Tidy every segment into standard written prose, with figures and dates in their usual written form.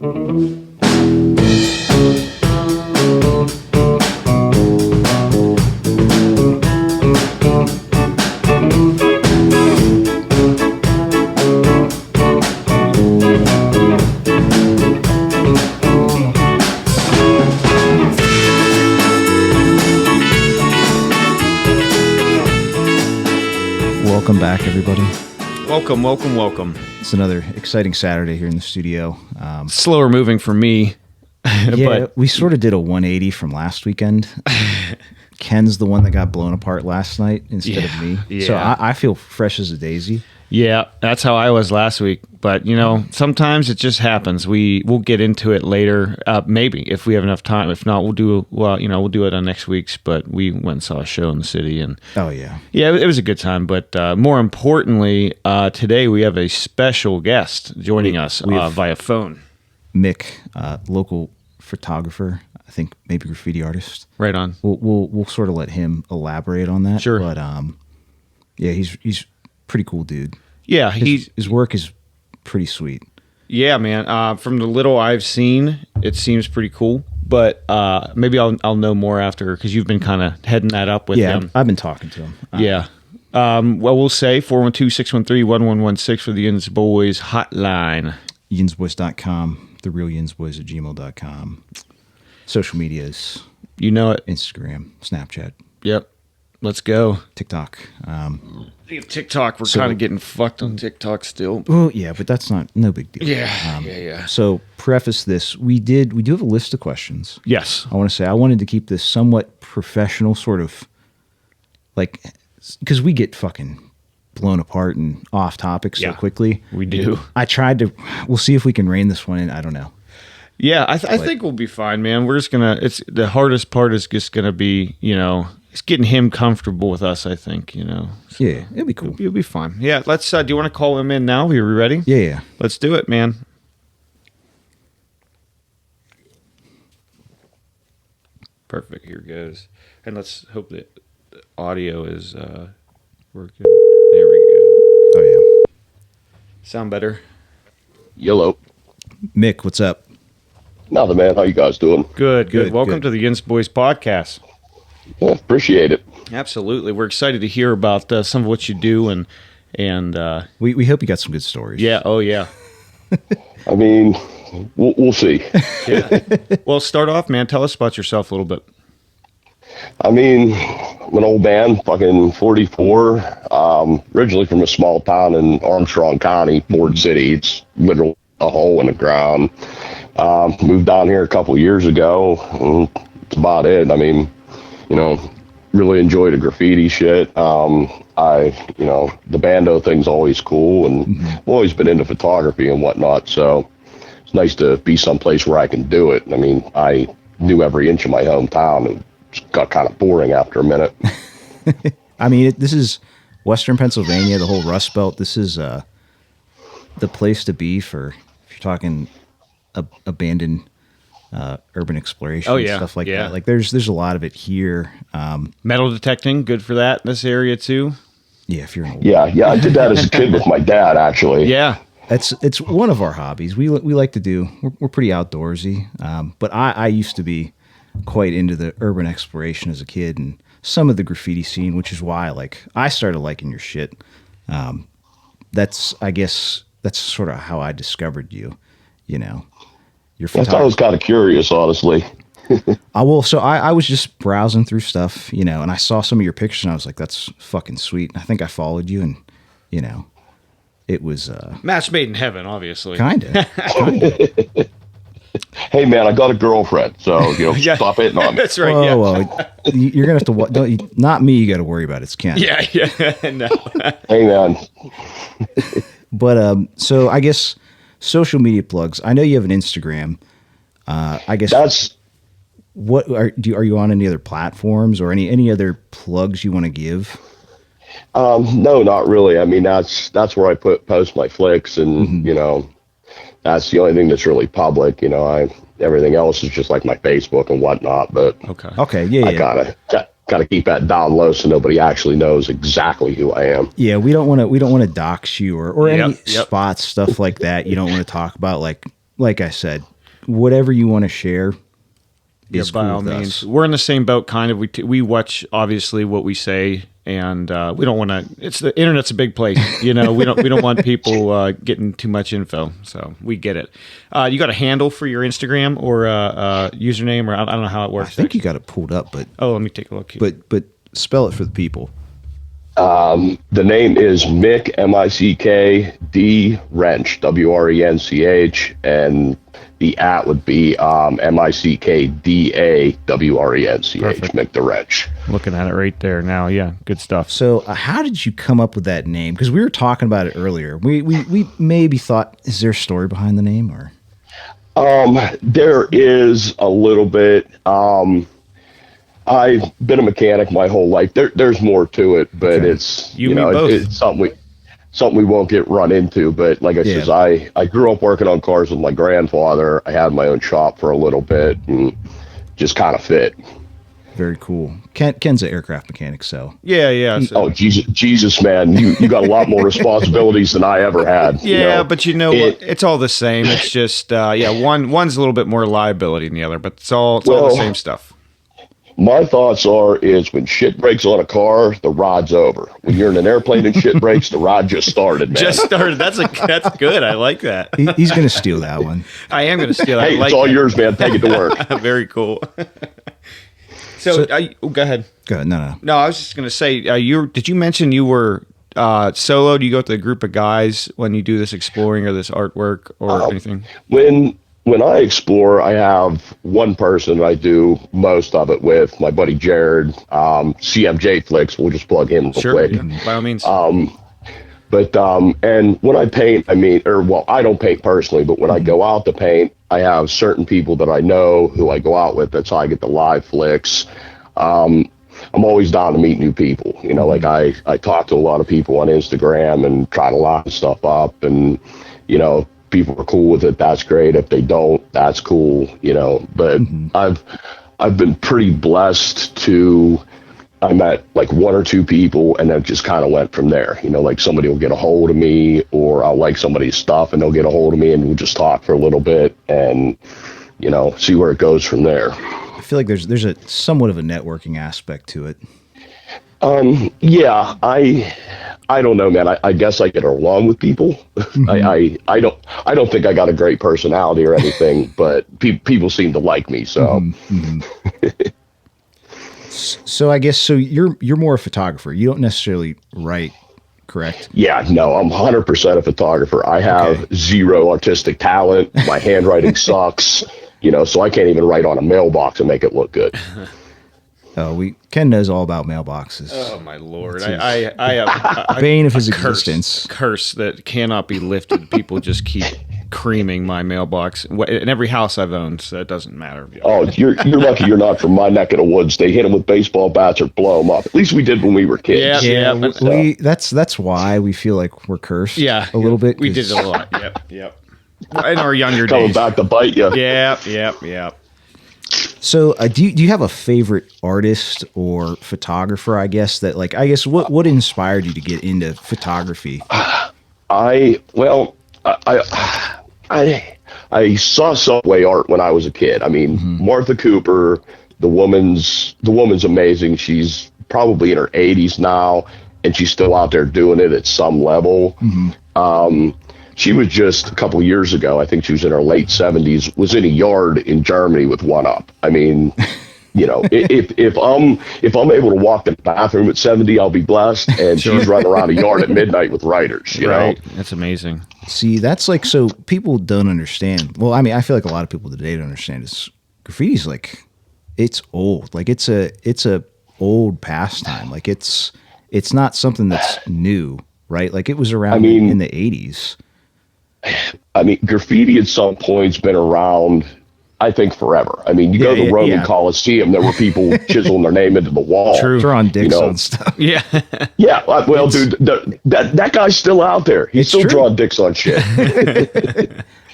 Welcome back, everybody. Welcome. It's another exciting Saturday here in the studio. Slower moving for me. Yeah, but we sort of did a 180 from last weekend. Ken's the one that got blown apart last night instead of me. Yeah. So I feel fresh as a daisy. Yeah, that's how I was last week. But, you know, sometimes it just happens. We'll get into it later, maybe, if we have enough time. If not, we'll do it on next week's. But we went and saw a show in the city. And oh, yeah. Yeah, it was a good time. But more importantly, today we have a special guest joining us via phone. Mick, local photographer, I think maybe graffiti artist. Right on. We'll sort of let him elaborate on that. Sure. But, yeah, he's pretty cool dude. Yeah, his work is pretty sweet. Yeah, man. From the little I've seen, it seems pretty cool. But maybe I'll know more after, because you've been kind of heading that up with him. Yeah, I've been talking to him. Yeah. Well, we'll say 412-613-1116 for the YINZBOYZ hotline. YINZBOYZ.com, therealyinzboyz@gmail.com. Social medias. You know it. Instagram, Snapchat. Yep. Let's go. TikTok. TikTok, we're kind of getting fucked on TikTok still. Well, yeah, but that's no big deal. Yeah. So, preface this: we do have a list of questions. Yes. I want to say I wanted to keep this somewhat professional, sort of, like, because we get fucking blown apart and off topic so quickly. We do. I tried to. We'll see if we can rein this one in. I don't know. Yeah, I think we'll be fine, man. We're just gonna. It's the hardest part is just gonna be, it's getting him comfortable with us. I think, So yeah, it'll be cool. You'll be fine. Yeah, let's. Do you want to call him in now? Are we ready? Yeah. Let's do it, man. Perfect. Here goes, and let's hope that the audio is working. There we go. Oh yeah. Sound better? Yellow. Mick, what's up? Nothing, man. How you guys doing? Good. Welcome to the YINZBOYZ podcast. Yeah, appreciate it. Absolutely. We're excited to hear about some of what you do, and we hope you got some good stories. Yeah. Oh, yeah. I mean, we'll see. Yeah. Well, start off, man. Tell us about yourself a little bit. I mean, I'm an old man, fucking 44, originally from a small town in Armstrong County, Ford City. It's literally a hole in the ground. Moved down here a couple years ago. That's about it. I mean, really enjoy the graffiti shit. The bando thing's always cool, and I've always been into photography and whatnot. So it's nice to be someplace where I can do it. I mean, I knew every inch of my hometown, and it got kind of boring after a minute. I mean, this is Western Pennsylvania, the whole Rust Belt. This is the place to be for, if you're talking abandoned urban exploration and stuff like that. Like there's a lot of it here. Metal detecting, good for that in this area too. Yeah, if you're in yeah, I did that as a kid with my dad, actually. Yeah. It's one of our hobbies. We like to do. We're pretty outdoorsy. But I used to be quite into the urban exploration as a kid and some of the graffiti scene, which is why I started liking your shit. I guess that's sort of how I discovered you. Your photography. I was kind of curious, honestly. I was just browsing through stuff, and I saw some of your pictures and I was like, that's fucking sweet. And I think I followed you, and it was match made in heaven, obviously. Kinda. Hey man, I got a girlfriend, so stop hitting on me. That's right. Whoa. You're gonna have to not me. You got to worry about it. It's Ken. Yeah. No. Hey man. But so I guess social media plugs. I know you have an Instagram. I guess that's what are you on any other platforms or any other plugs you want to give? No, not really. I mean, that's where I post my flicks, and that's the only thing that's really public. Everything else is just like my Facebook and whatnot. But okay, yeah. I gotta keep that down low so nobody actually knows exactly who I am. Yeah, we don't want to dox you or any spots, stuff like that. You don't want to talk about, like, like I said, whatever you want to share is by cool all with means. us. We're in the same boat, kind of. We watch obviously what we say, and we don't want to. It's the internet's a big place, you know. We don't want people getting too much info, so we get it. You got a handle for your Instagram or username, or I don't know how it works. I think you got it pulled up, but let me take a look here. but spell it for the people. The name is Mick, M-I-C-K-D Wrench, W-R-E-N-C-H, and the @ would be M-I-C-K-D-A-W-R-E-N-C-H, Perfect. Mick the Wrench. Looking at it right there now, yeah, good stuff. So, how did you come up with that name? Because we were talking about it earlier. We maybe thought, is there a story behind the name, or? There is a little bit. I've been a mechanic my whole life. There's more to it, but it's You and me both. it's something we won't get run into. But like I says, I grew up working on cars with my grandfather. I had my own shop for a little bit and just kind of fit. Very cool. Ken's an aircraft mechanic, so Yeah. So. Oh Jesus, man, you got a lot more responsibilities than I ever had. Yeah, but you know what? It's all the same. It's just one's a little bit more liability than the other, but it's all the same stuff. My thoughts is when shit breaks on a car, the rod's over. When you're in an airplane and shit breaks, the rod just started, man. Just started. That's good. I like that. he's going to steal that one. I am going to steal that. Hey, it's all yours, man. Take it to work. Very cool. So go ahead. Go ahead. No. No, I was just going to say, did you mention you were solo? Do you go with a group of guys when you do this exploring or this artwork or anything? When I explore, I have one person I do most of it with, my buddy Jared, CMJ Flicks. We'll just plug him real quick. Yeah, by all means. But and when I paint, I don't paint personally, but when I go out to paint, I have certain people that I know who I go out with. That's how I get the live flicks. I'm always down to meet new people. You know, like I talk to a lot of people on Instagram and try to line stuff up, and you know, people are cool with it. That's great. If they don't, that's cool. You know, but I've been pretty blessed to. I met like one or two people and then just kind of went from there. You know, like somebody will get a hold of me, or I'll like somebody's stuff and they'll get a hold of me and we'll just talk for a little bit and, you know, see where it goes from there. I feel like there's a somewhat of a networking aspect to it. Yeah, I don't know, man. I guess I get along with people. I don't think I got a great personality or anything, but people seem to like me. So. So I guess you're more a photographer. You don't necessarily write, correct? Yeah, no, I'm 100% a photographer. I have zero artistic talent. My handwriting sucks, you know, so I can't even write on a mailbox and make it look good. Ken knows all about mailboxes. Oh my Lord! I have a bane of his existence. Curse that cannot be lifted. People just keep creaming my mailbox in every house I've owned, so it doesn't matter. Oh, you're lucky you're not from my neck of the woods. They hit them with baseball bats or blow them up. At least we did when we were kids. Yeah. That's why we feel like we're cursed. Yeah, a little bit. We did it a lot. Yep. In our younger days, coming back to bite you. Yep. So, do you have a favorite artist or photographer? I guess what inspired you to get into photography? I saw subway art when I was a kid. I mean, Martha Cooper, the woman's amazing. She's probably in her 80s now, and she's still out there doing it at some level. She was just a couple of years ago, I think she was in her late 70s, was in a yard in Germany with one up. I mean, you know, if I'm able to walk to the bathroom at 70, I'll be blessed. And she's running around a yard at midnight with writers, you know? That's amazing. See, that's like, so people don't understand. Well, I mean, I feel like a lot of people today don't understand is graffiti's like, it's old. Like it's a old pastime. Like it's not something that's new, right? Like it was around in the 80s. I mean, graffiti at some point's been around, I think, forever. I mean, you go to the Roman Colosseum, there were people chiseling their name into the wall. True. Drawing dicks on stuff. Yeah. Yeah. Well, dude, that guy's still out there. He's still drawing dicks on shit.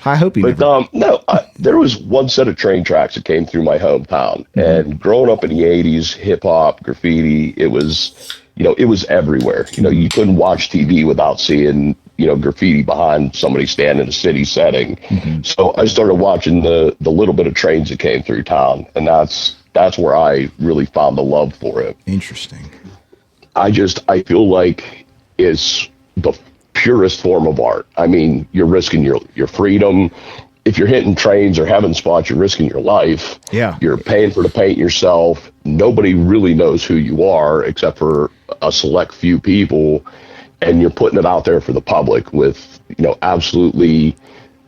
I hope he But there was one set of train tracks that came through my hometown. And growing up in the 80s, hip-hop, graffiti, it was everywhere. You know, you couldn't watch TV without seeing graffiti behind somebody standing in a city setting. So I started watching the little bit of trains that came through town, and that's where I really found the love for it. Interesting. I feel like it's the purest form of art. I mean, you're risking your freedom. If you're hitting trains or having spots, you're risking your life. Yeah. You're paying for the paint yourself. Nobody really knows who you are except for a select few people. And you're putting it out there for the public with, absolutely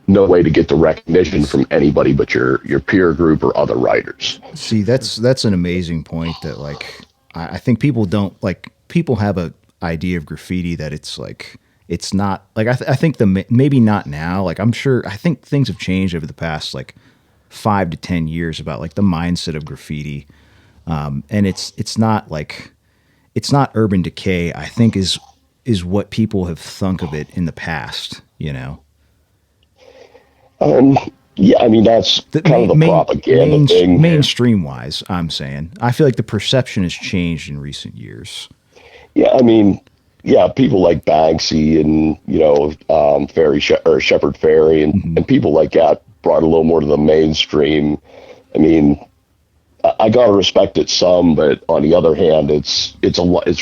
no way to get the recognition from anybody but your peer group or other writers. See, that's an amazing point that like, I think people don't like, people have a idea of graffiti that it's like, it's not like, I think maybe not now. Like I'm sure, I think things have changed over the past like 5 to 10 years about like the mindset of graffiti. And it's not like, it's not urban decay, I think is what people have thunk of it in the past, Yeah, I mean, that's kind of the propaganda thing. Mainstream wise, I'm saying. I feel like the perception has changed in recent years. Yeah, I mean, people like Banksy and, Shepard Fairey and people like that brought a little more to the mainstream. I mean, I gotta respect it some, but on the other hand, it's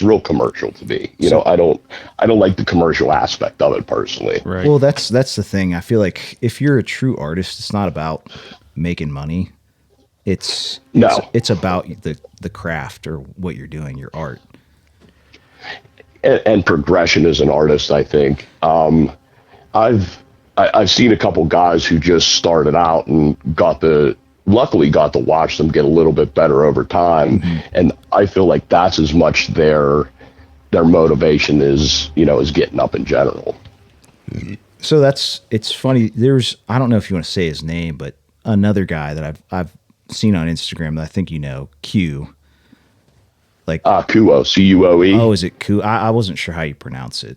real commercial to me. I don't like the commercial aspect of it personally. Right. Well, that's the thing. I feel like if you're a true artist, it's not about making money. It's about the craft or what you're doing, your art. And progression as an artist, I think. I've seen a couple guys who just started out and luckily got to watch them get a little bit better over time. And I feel like that's as much their motivation is getting up in general. So it's funny. I don't know if you want to say his name, but another guy that I've seen on Instagram that I think Q. Like Kuo, Cuoe. Oh, is it Ku? I wasn't sure how you pronounce it.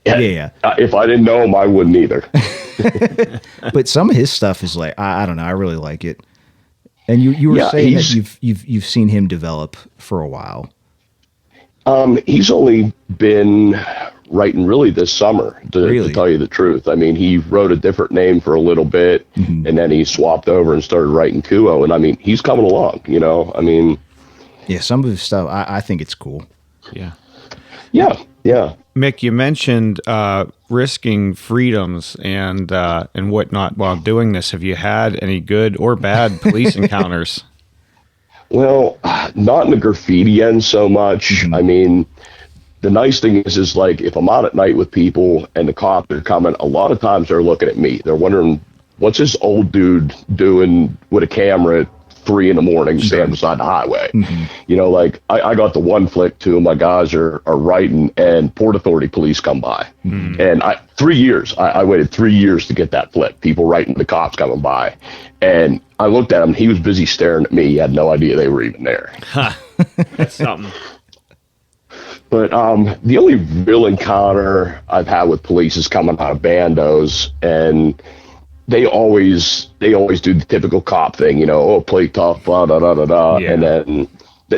Yeah. If I didn't know him, I wouldn't either. But some of his stuff is like I don't know. I really like it. And you were saying that you've seen him develop for a while. He's only been writing really this summer, to tell you the truth. I mean, he wrote a different name for a little bit, and then he swapped over and started writing Kuo. And I mean, he's coming along. I mean. Yeah, some of his stuff, I think it's cool. Yeah. Mick, you mentioned risking freedoms and whatnot while doing this. Have you had any good or bad police encounters? Well, not in the graffiti end so much. I mean, the nice thing is like if I'm out at night with people and the cops are coming, a lot of times they're looking at me. They're wondering, what's this old dude doing with a camera at 3 a.m. standing beside the highway? Like I got the one flick, 2 of my guys are writing and Port Authority police come by. And 3 years, I waited 3 years to get that flick. People writing, the cops coming by. And I looked at him, he was busy staring at me. He had no idea they were even there. That's something. But the only real encounter I've had with police is coming out of bandos, and they always do the typical cop thing, play tough, blah, da, da, da, da. Yeah. And then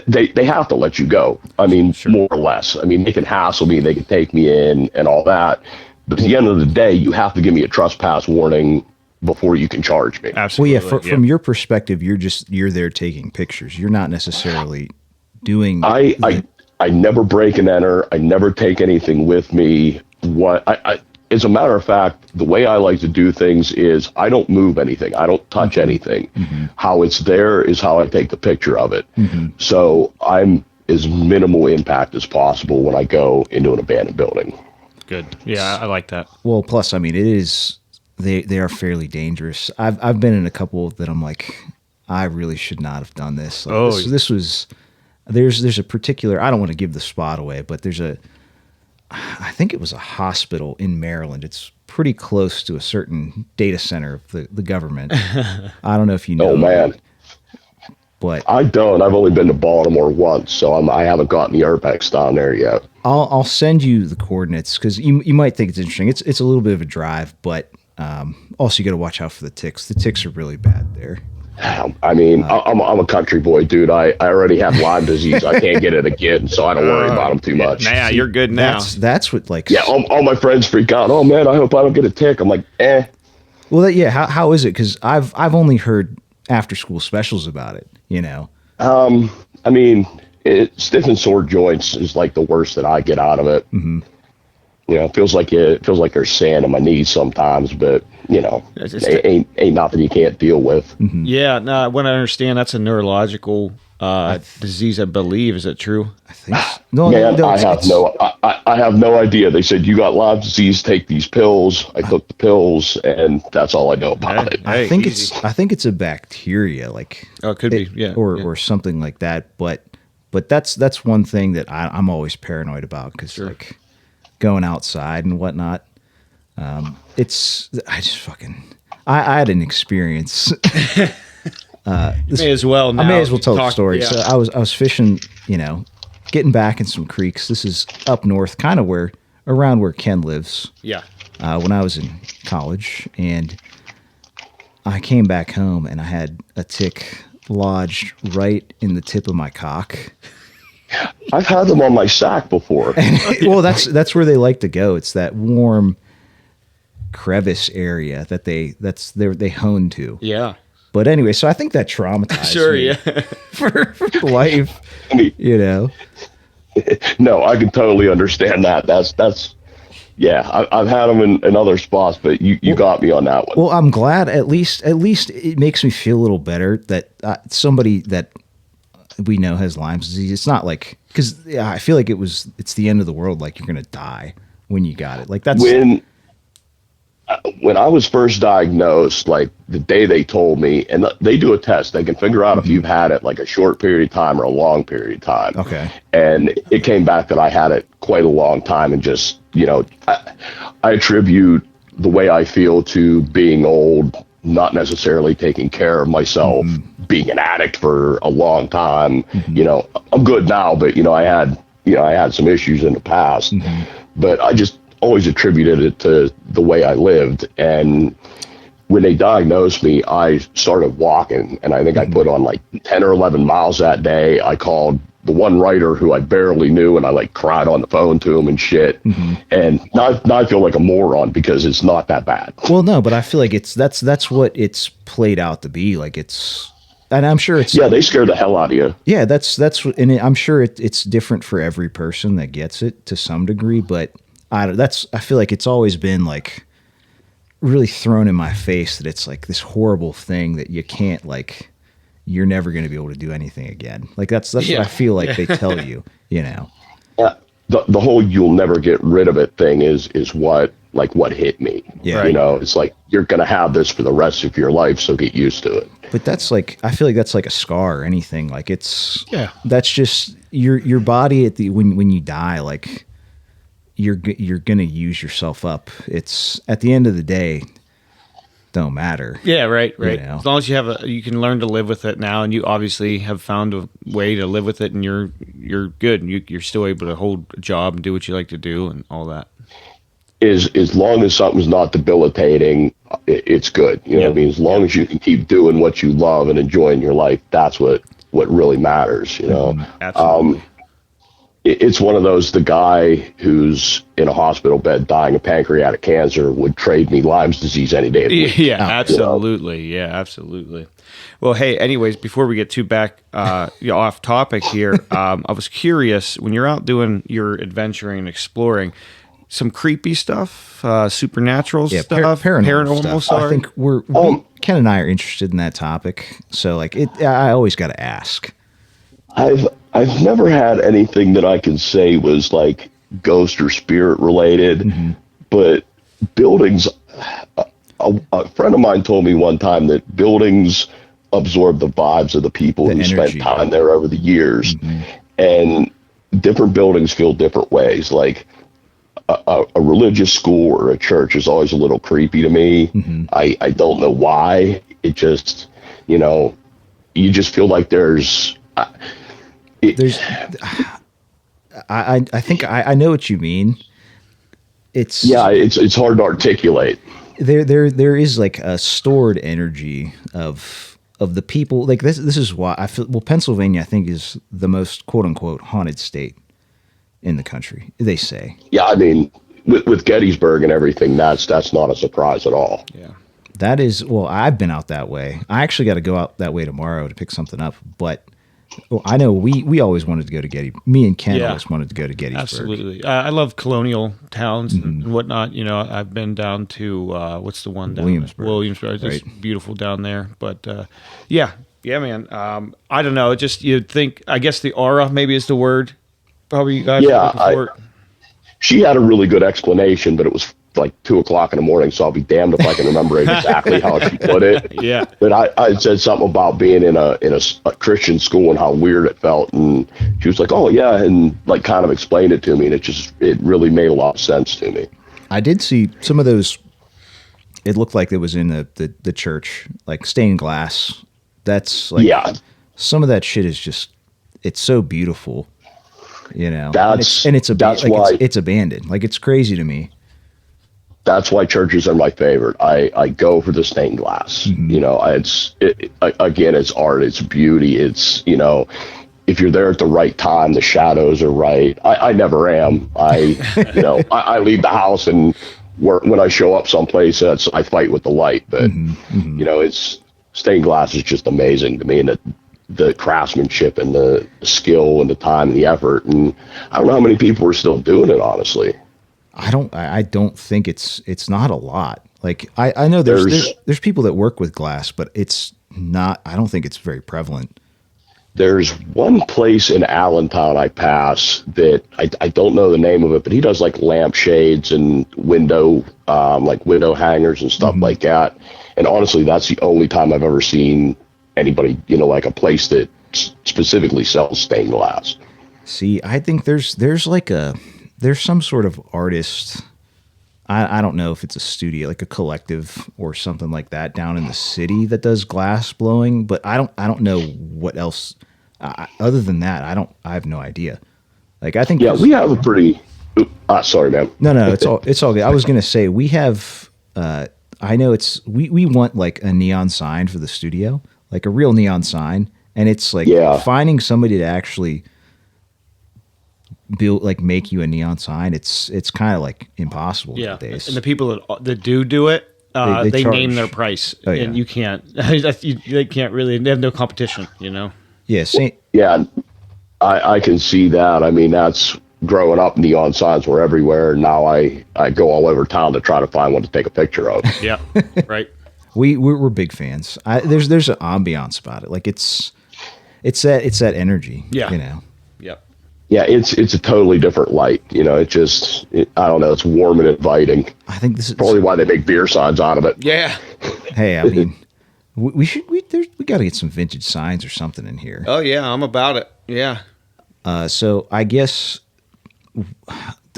they have to let you go. I mean, more or less. I mean, they can hassle me, they can take me in and all that. But at the end of the day, you have to give me a trespass warning before you can charge me. Absolutely. Well, yeah, from your perspective, you're there taking pictures. You're not necessarily doing. I never break and enter. I never take anything with me. As a matter of fact, the way I like to do things is I don't move anything. I don't touch anything. How it's there is how I take the picture of it. So I'm as minimal impact as possible when I go into an abandoned building. Good. Yeah, I like that. Well, plus, I mean, they are fairly dangerous. I've been in a couple that I'm like, I really should not have done this. Like, this was. There's a particular. I don't want to give the spot away, but I think it was a hospital in Maryland. It's pretty close to a certain data center of the government. I don't know if you know. Oh, man. But I don't. I've only been to Baltimore once, so I haven't gotten the Urbex down there yet. I'll send you the coordinates because you might think it's interesting. It's a little bit of a drive, but also you got to watch out for the ticks. The ticks are really bad there. I mean, I'm a country boy, dude. I already have Lyme disease. I can't get it again, so I don't worry about them too much. Nah, you're good now. That's what like. Yeah, all my friends freak out. Oh man, I hope I don't get a tick. I'm like, eh. Well, yeah. How is it? Because I've only heard after school specials about it. You know. I mean, stiff and sore joints is like the worst that I get out of it. Mm-hmm. You know, it feels like there's sand on my knees sometimes, but you know, ain't nothing you can't deal with. Mm-hmm. Yeah, no, when I understand that's a neurological disease, I believe. Is it true? I think. So. No, Man, no, I have no idea. They said you got Lyme disease, take these pills. I took the pills, and that's all I know about it. I think it's a bacteria, like it could be, yeah, or something like that. But that's one thing that I'm always paranoid about because like going outside and whatnot. I had an experience. May as well. Now I may as well tell the story. Yeah. So I was fishing, you know, getting back in some creeks. This is up north, kind of around where Ken lives. Yeah. When I was in college, and I came back home and I had a tick lodged right in the tip of my cock. I've had them on my sack before. Well, that's where they like to go. It's that warm crevice area that they hone to. Yeah. But anyway, so I think that traumatized me Yeah. for life. I mean, You know. no, I can totally understand that. That's yeah. I've had them in other spots, but you got me on that one. Well, I'm glad at least it makes me feel a little better that somebody that we know has Lyme disease. It's not like because I feel like it's the end of the world. Like you're gonna die when you got it. Like that's when I was first diagnosed, like the day they told me, and they do a test, they can figure out if you've had it like a short period of time or a long period of time. Okay. And it came back that I had it quite a long time, and just, you know, I attribute the way I feel to being old, not necessarily taking care of myself, being an addict for a long time. You know, I'm good now, but you know, I had some issues in the past, but I just always attributed it to the way I lived. And when they diagnosed me, I started walking, and I think I put on like 10 or 11 miles that day. I called the one writer who I barely knew, and I like cried on the phone to him and shit. And now I feel like a moron because it's not that bad. Well, no, but I feel like that's what it's played out to be. Like and I'm sure it's they scare the hell out of you. Yeah, and I'm sure it's different for every person that gets it to some degree, but I feel like it's always been like really thrown in my face that it's like this horrible thing that you can't, like, you're never going to be able to do anything again. Like that's what I feel like they tell you, you know. The whole "you'll never get rid of it" thing is what hit me. Yeah. You know, it's like you're going to have this for the rest of your life, so get used to it. But that's like, I feel like that's like a scar or anything. Like that's just your body when you die, like you're going to use yourself up. It's at the end of the day, don't matter. Yeah, right. You know? As long as you can learn to live with it now, and you obviously have found a way to live with it, and you're good, and you're still able to hold a job and do what you like to do and all that. As long as something's not debilitating, it's good. You know what I mean? As long as you can keep doing what you love and enjoying your life, that's what really matters, you know? Absolutely. It's one of those, the guy who's in a hospital bed dying of pancreatic cancer would trade me Lyme's disease any day of the week. Yeah, absolutely. You know? Yeah, absolutely. Well, hey, anyways, before we get too back off topic here, I was curious, when you're out doing your adventuring and exploring, some creepy stuff, supernatural stuff, paranormal stuff. I think Ken and I are interested in that topic. So like I always got to ask. I've never had anything that I can say was like ghost or spirit related, but buildings, a friend of mine told me one time that buildings absorb the vibes of the people who spent time there over the years, and different buildings feel different ways. Like a religious school or a church is always a little creepy to me. I don't know why. It just, you know, you just feel like I think I know what you mean. It's hard to articulate. There is like a stored energy of of the people. Like this is why I feel. Well, Pennsylvania, I think, is the most quote unquote haunted state in the country. They say. Yeah, I mean, with Gettysburg and everything, that's not a surprise at all. Yeah. That is, well, I've been out that way. I actually got to go out that way tomorrow to pick something up. But I know we always wanted to go to Gettysburg. Me and Ken always wanted to go to Gettysburg. Absolutely. I love colonial towns and whatnot. You know, I've been down to, what's the one down Williamsburg. Williamsburg. It's Right. beautiful down there. But, yeah, man. I don't know. Just, you'd think, I guess the aura maybe is the word. Probably you guys are looking for it. She had a really good explanation, but it was like 2:00 in the morning, so I'll be damned if I can remember exactly how she put it. Yeah. But I said something about being in a Christian school and how weird it felt, and she was like, "Oh yeah," and like kind of explained it to me, and it really made a lot of sense to me. I did see some of those. It looked like it was in the church, like stained glass. That's like, Yeah. some of that shit is just, it's so beautiful, you know. That's It's why abandoned. Like, it's crazy to me. that's why churches are my favorite. I go for the stained glass. Mm-hmm. You know, again, it's art, it's beauty, it's, you know, if you're there at the right time, the shadows are right. I never am. I leave the house, and when I show up someplace, I fight with the light. But you know, it's stained glass is just amazing to me, and the craftsmanship and the skill and the time and the effort. And I don't know how many people are still doing it, honestly. I don't think it's not a lot. Like, I know there's people that work with glass, but it's not, I don't think it's very prevalent. There's one place in Allentown I pass that I don't know the name of it, but he does like lampshades and window hangers and stuff like that. And honestly, that's the only time I've ever seen anybody, you know, like a place that specifically sells stained glass. See, I think there's some sort of artist. I don't know if it's a studio, like a collective or something like that down in the city that does glass blowing, but I don't know what else. Other than that, I have no idea. Like, I think we have a pretty. Sorry, man. No, it's all good. I was gonna say we have. I know we want like a neon sign for the studio, like a real neon sign, and it's like finding somebody to actually make you a neon sign. It's kind of like impossible these days. And the people that do it, they name their price, and you can't. They can't really. They have no competition, you know. Yeah, I can see that. I mean, that's growing up. Neon signs were everywhere. Now I go all over town to try to find one to take a picture of. Yeah, right. We're big fans. There's an ambiance about it. Like, it's that energy. Yeah, you know. Yep. Yeah, it's a totally different light. You know, I don't know. It's warm and inviting. I think this is probably why they make beer signs out of it. Yeah. Hey, I mean, we got to get some vintage signs or something in here. Oh yeah, I'm about it. Yeah. So I guess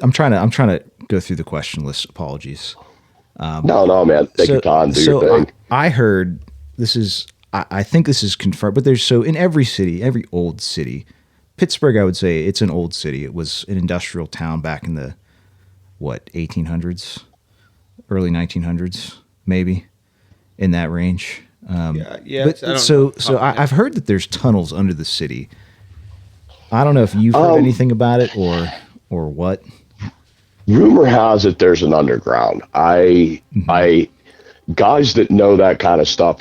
I'm trying to go through the question list. Apologies. No, man. Take your time. Do your thing. I heard this is. I think this is confirmed, but in every city, every old city. Pittsburgh, I would say it's an old city. It was an industrial town back in the 1800s, early 1900s, maybe in that range. But I've heard that there's tunnels under the city. I don't know if you've heard anything about it or what. Rumor has it there's an underground. I guys that know that kind of stuff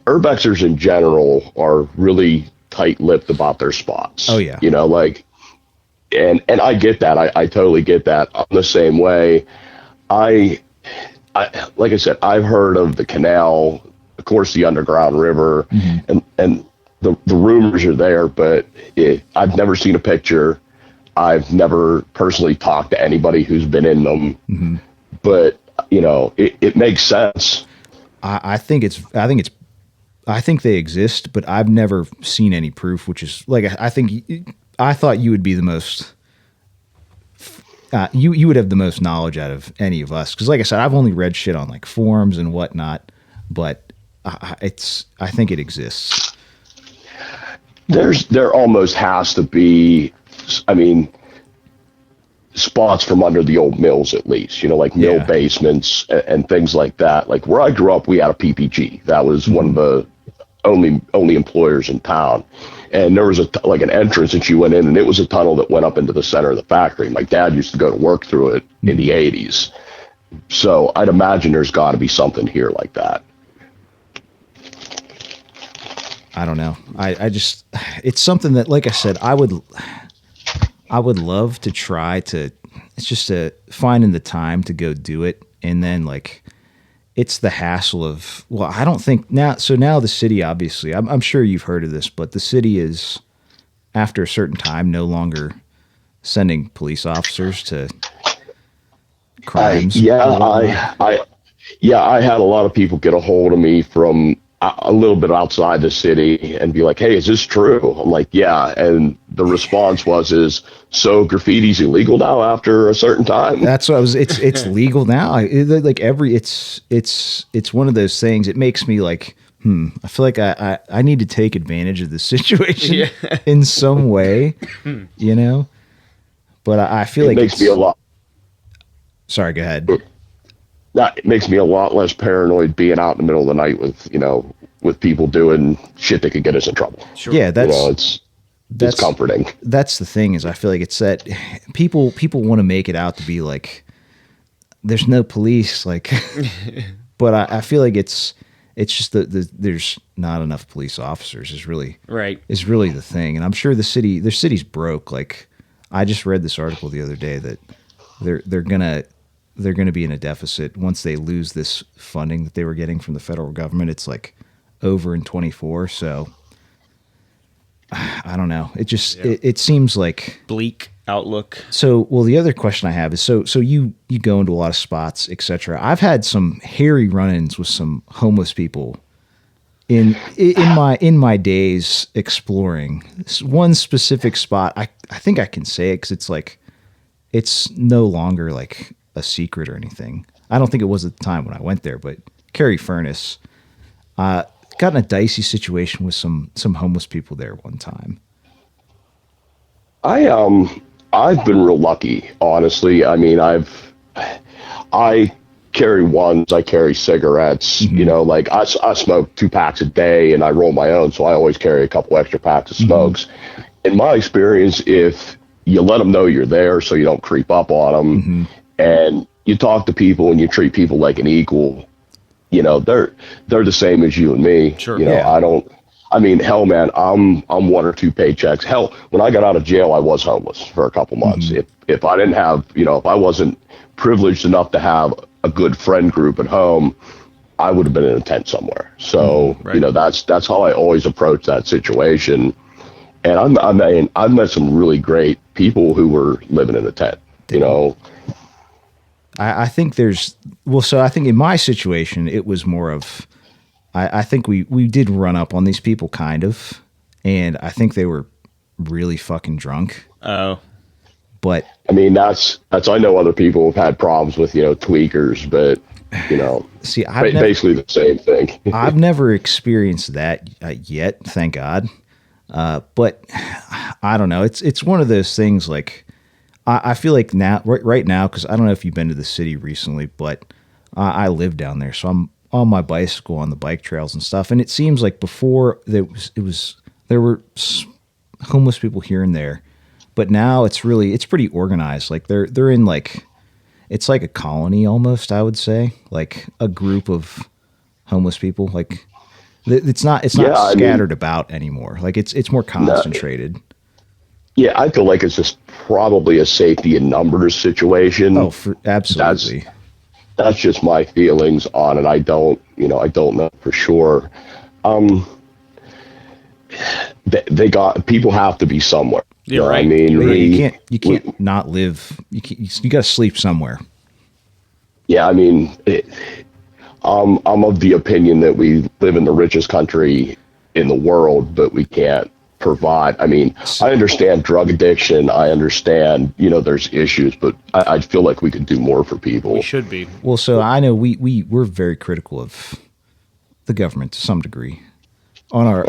urbexers in general are really tight-lipped about their spots. Oh yeah. You know, like, and I get that. I totally get that. I'm the same way. I like I said, I've heard of the canal, of course, the underground river, and the rumors are there, but I've never seen a picture. I've never personally talked to anybody who's been in them, but you know, it makes sense. I think they exist, but I've never seen any proof, which is like, I thought you would be the most, you would have the most knowledge out of any of us. Cause like I said, I've only read shit on like forums and whatnot, but I think it exists. There almost has to be, I mean, spots from under the old mills, at least, you know, like mill basements and things like that. Like where I grew up, we had a PPG. That was one of the only employers in town. And there was like an entrance that you went in, and it was a tunnel that went up into the center of the factory. My dad used to go to work through it in the 80s. So I'd imagine there's got to be something here like that. I don't know. I just, it's something that, like I said, I would love to try to, it's just finding the time to go do it. And then like, it's the hassle of, well, I don't think now, so now the city, obviously, I'm sure you've heard of this, but the city is, after a certain time, no longer sending police officers to crimes. I had a lot of people get a hold of me from a little bit outside the city and be like, "Hey, is this true?" I'm like, "Yeah," and the response is, "So graffiti's illegal now after a certain time?" That's what I was. It's legal now. It's one of those things. It makes me like, I feel like I need to take advantage of the situation in some way, you know. But I feel like it makes me a lot. Sorry, go ahead. That makes me a lot less paranoid being out in the middle of the night with people doing shit that could get us in trouble. Sure. Yeah, it's comforting. That's the thing, is I feel like it's that people want to make it out to be like there's no police, like, but I feel like it's just that there's not enough police officers is really the thing, and I'm sure their city's broke. Like, I just read this article the other day that they're gonna be in a deficit once they lose this funding that they were getting from the federal government. It's like over in 24. So I don't know. It just it seems like bleak outlook. So, well, the other question I have is so you go into a lot of spots, etc. I've had some hairy run-ins with some homeless people in my days exploring. This one specific spot, I think I can say it because it's like it's no longer like a secret or anything. I don't think it was at the time when I went there, but Carrie Furnace got in a dicey situation with some homeless people there one time. I've been real lucky, honestly. I mean, I carry ones, I carry cigarettes, you know, like I smoke 2 packs a day and I roll my own, so I always carry a couple extra packs of smokes. In my experience, if you let them know you're there so you don't creep up on them, and you talk to people and you treat people like an equal, you know, they're the same as you and me. Sure. You know, I mean, hell, man, I'm 1 or 2 paychecks. Hell, when I got out of jail, I was homeless for a couple months. If I didn't have, you know, if I wasn't privileged enough to have a good friend group at home, I would have been in a tent somewhere. So, you know, that's how I always approach that situation. And I've met some really great people who were living in a tent, you know. I think so I think in my situation, it was more of, I think we did run up on these people kind of, and I think they were really fucking drunk. Oh. But I mean, that's I know other people have had problems with, you know, tweakers, but, you know, see, basically the same thing. I've never experienced that yet, thank God. But I don't know. It's one of those things like, I feel like now, right now, because I don't know if you've been to the city recently, but I live down there, so I'm on my bicycle on the bike trails and stuff. And it seems like before there were homeless people here and there, but now it's pretty organized. Like they're in like, it's like a colony almost, I would say, like a group of homeless people. Like it's not scattered about anymore. Like it's more concentrated. Yeah, I feel like it's just probably a safety in numbers situation. Oh, absolutely. That's just my feelings on it. I don't know for sure. People have to be somewhere. Yeah, right. I mean, you can't not live. You got to sleep somewhere. Yeah, I mean, I'm of the opinion that we live in the richest country in the world, but we can't provide. I mean, I understand drug addiction. I understand, you know, there's issues, but I feel like we could do more for people. We should be. Well, so I know we're very critical of the government to some degree. You're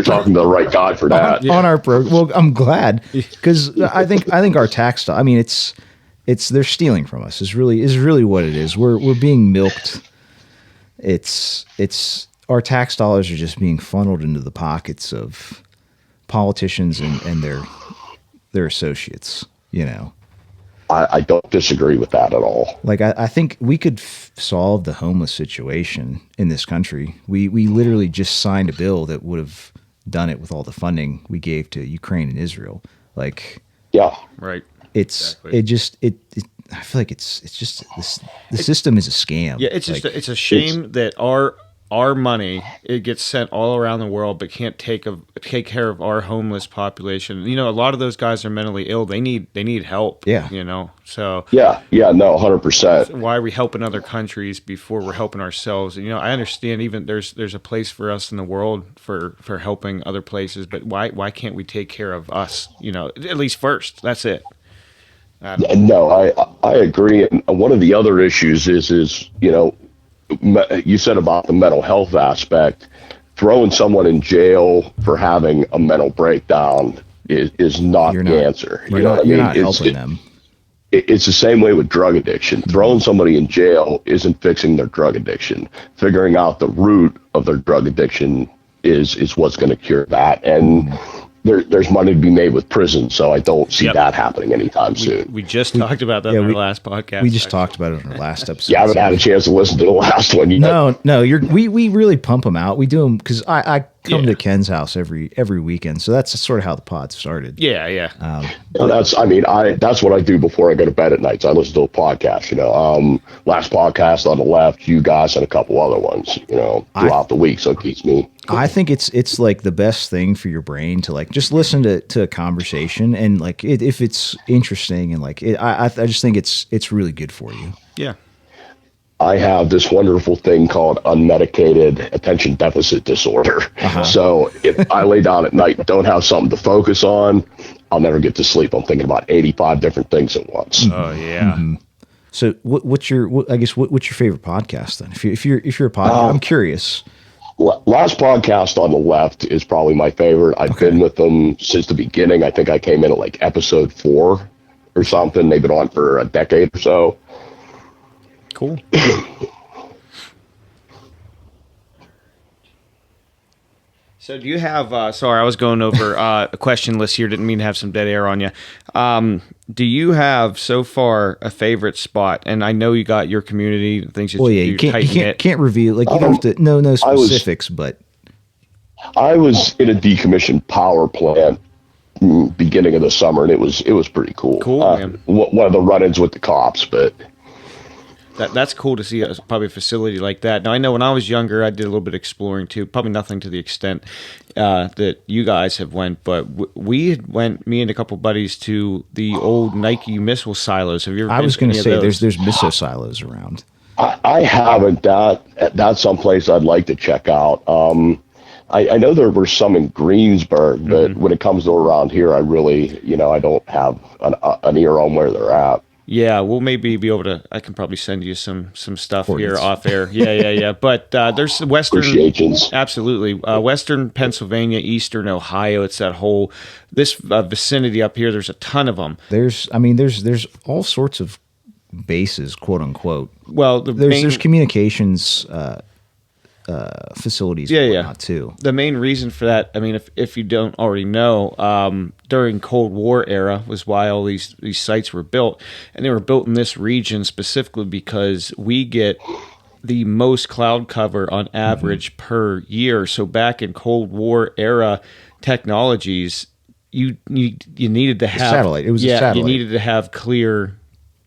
talking to the right guy for that. On our program. Well, I'm glad, because I think our tax stuff, I mean, it's they're stealing from us. Is really what it is. We're being milked. It's our tax dollars are just being funneled into the pockets of politicians and their associates, you know. I don't disagree with that at all. Like, I think we could solve the homeless situation in this country. We literally just signed a bill that would have done it with all the funding we gave to Ukraine and Israel. Like, Yeah. Right. it's Exactly. it I feel like it's just this, the system is a scam. Yeah, it's just like, it's a shame that our money, it gets sent all around the world, but can't take care of our homeless population. You know, a lot of those guys are mentally ill. They need help. Yeah. You know, so Yeah. No, 100%. why are we helping other countries before we're helping ourselves? And, you know, I understand even there's a place for us in the world for helping other places, but why can't we take care of us? You know, at least first. That's it. No, I agree. And one of the other issues is, you know, you said about the mental health aspect, throwing someone in jail for having a mental breakdown is not the answer. You're not helping them. It's the same way with drug addiction. Throwing somebody in jail isn't fixing their drug addiction. Figuring out the root of their drug addiction is what's going to cure that. And there's money to be made with prison, so I don't see that happening anytime soon. We just talked about that in our last podcast. We just talked about it in our last episode. Yeah, I haven't had a chance to listen to the last one. No, we really pump them out. We do them because I come to Ken's house every weekend, so that's sort of how the pod started. Yeah. That's what I do before I go to bed at night. So I listen to a podcast. You know, last podcast on the left, you guys, and a couple other ones. You know, throughout the week, so it keeps me. I think it's like the best thing for your brain to like just listen to a conversation, and like if it's interesting, and like I just think it's really good for you. Yeah. I have this wonderful thing called unmedicated attention deficit disorder. So if I lay down at night and don't have something to focus on, I'll never get to sleep. I'm thinking about 85 different things at once. Oh yeah. Mm-hmm. So what's your favorite podcast then? If you're a podcast, I'm curious. Last podcast on the left is probably my favorite. I've been with them since the beginning. I think I came in at like episode 4 or something. They've been on for a decade or so. Cool. So do you have, sorry, I was going over a question list here. Didn't mean to have some dead air on you. Do you have so far a favorite spot? And I know you got your community, things that you can't reveal, like you don't have to, no specifics, but. I was in a decommissioned power plant beginning of the summer, and it was pretty cool. Cool, man. One of the run-ins with the cops, but. That's cool to see probably a facility like that. Now, I know when I was younger, I did a little bit of exploring too. Probably nothing to the extent that you guys have went, but me and a couple buddies, to the old Nike missile silos. Have you ever been to any of those? I was going to say there's missile silos around. I haven't. That's someplace I'd like to check out. I know there were some in Greensburg, but when it comes to around here, I really, I don't have an ear on where they're at. Yeah, we'll maybe be able to. I can probably send you some stuff here off air. Yeah. But there's Western, absolutely, Western Pennsylvania, Eastern Ohio. It's that whole this vicinity up here. There's a ton of them. There's all sorts of bases, quote unquote. Well, there's communications facilities, too. The main reason for that, I mean, if you don't already know, during Cold War era was why all these sites were built, and they were built in this region specifically because we get the most cloud cover on average per year. So back in Cold War era technologies, you needed to have satellite. It was a satellite. You needed to have clear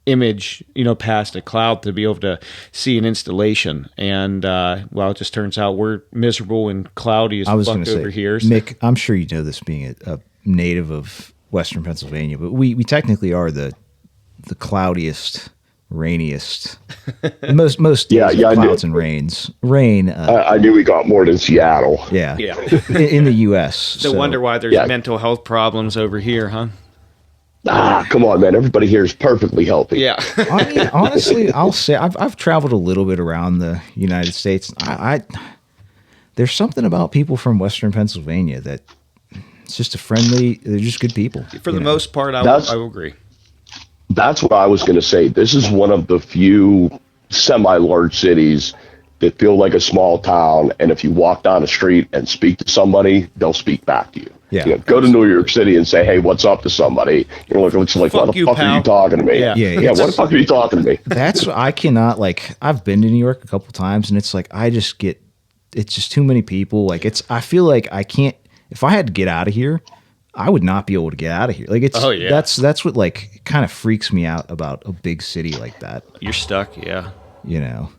image, past a cloud to be able to see an installation. And it just turns out we're miserable and cloudy as fuck over here. So. Mick, I'm sure you know this, being a native of Western Pennsylvania, but we technically are the cloudiest, rainiest, most clouds and rain. I knew we got more than Seattle. Yeah. in the U.S. No wonder why there's mental health problems over here, huh? Come on, man. Everybody here is perfectly healthy. Yeah. I mean, honestly, I'll say I've traveled a little bit around the United States. There's something about people from Western Pennsylvania that it's just they're just good people. For the most part, I will agree. That's what I was going to say. This is one of the few semi-large cities that feel like a small town, and if you walk down the street and speak to somebody, they'll speak back to you. Yeah. You know, go to New York City and say, "Hey, what's up?" to somebody. You're like, "What the fuck you, are pal." you talking to me?" Yeah. Yeah. What the fuck are you talking to me? That's I cannot like. I've been to New York a couple times, and it's like I just get. It's just too many people. Like I feel like I can't. If I had to get out of here, I would not be able to get out of here. Like it's. Oh, yeah. That's what like kind of freaks me out about a big city like that. You're stuck. Yeah. You know.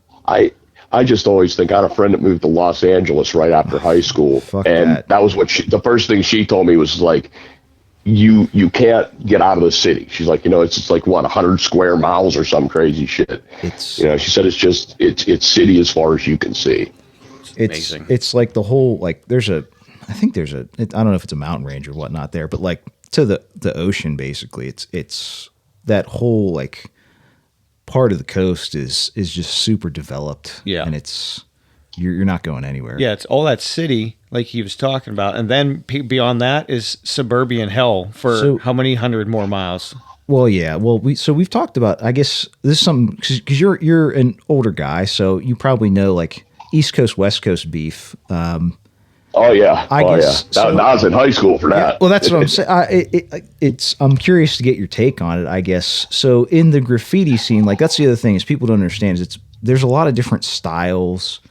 I just always think I had a friend that moved to Los Angeles right after high school, Fuck and that was what the first thing she told me was like, you can't get out of the city. She's like, you know, it's like what 100 square miles or some crazy shit. It's You know, she said it's city as far as you can see. it's amazing. it's like the whole like there's a I think there's a I don't know if it's a mountain range or whatnot there, but like to the ocean basically. It's that whole like part of the coast is just super developed. Yeah. And it's you're not going anywhere. Yeah, it's all that city like he was talking about, and then beyond that is suburban hell for So- how many hundred more miles? Well, yeah. Well, we've talked about. I guess this is something because you're an older guy, so you probably know like East Coast West Coast beef. Oh yeah, I guess yeah. so. I was in high school for that. Well, that's what I'm saying. It's I'm curious to get your take on it. I guess so. In the graffiti scene, like that's the other thing is people don't understand is there's a lot of different styles,